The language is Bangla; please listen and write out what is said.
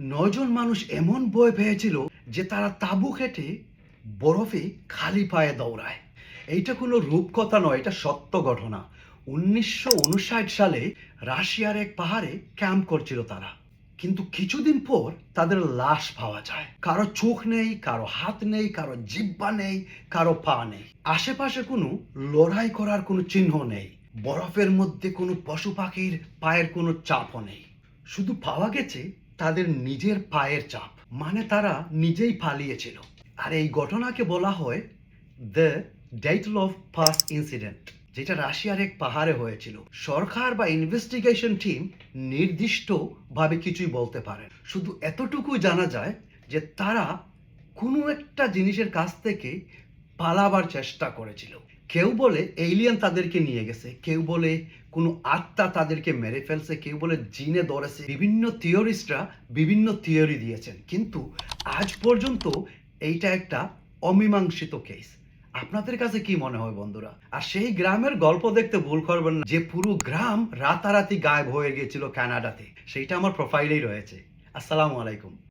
নয়জন মানুষ এমন ভয় পেয়েছিল যে তারা তাঁবু কেটে বরফে খালি পায়ে দৌড়ায়। এইটা কোনো রূপকথা নয়, এটা সত্য ঘটনা। 1959 সালে রাশিয়ার এক পাহাড়ে ক্যাম্প করছিল তারা। কিন্তু কিছুদিন পর তাদের লাশ পাওয়া যায়। কারো চোখ নেই, কারো হাত নেই, কারো জিহ্বা নেই, কারো পা নেই। আশেপাশে কোনো লড়াই করার কোনো চিহ্ন নেই। বরফের মধ্যে কোনো পশু পাখির পায়ের কোনো চাপও নেই। শুধু পাওয়া গেছে তাদের নিজের পায়ের চাপ, মানে তারা নিজেই পালিয়েছিল। আর এই ঘটনাকে বলা হয় দ্য ডেইটলভ পাস ইনসিডেন্ট, যেটা রাশিয়ার এক পাহাড়ে হয়েছিল। সরকার বা ইনভেস্টিগেশন টিম নির্দিষ্টভাবে কিছুই বলতে পারে, শুধু এতটুকুই জানা যায় যে তারা কোনো একটা জিনিসের কাছ থেকে পালাবার চেষ্টা করেছিল। কেউ বলে এলিয়েন তাদেরকে নিয়ে গেছে, কেউ বলে কোনো আত্মা তাদেরকে মেরে ফেলছে, কেউ বলে জিনে ধরেছে। বিভিন্ন থিওরিস্টরা বিভিন্ন থিওরি দিয়েছেন, কিন্তু আজ পর্যন্ত এইটা একটা অমীমাংসিত কেস। আপনাদের কাছে কি মনে হয় বন্ধুরা? আর সেই গ্রামের গল্প দেখতে ভুল করবেন না, যে পুরো গ্রাম রাতারাতি গায়েব হয়ে গিয়েছিল কানাডাতে। সেইটা আমার প্রোফাইলেই রয়েছে। আসসালামু আলাইকুম।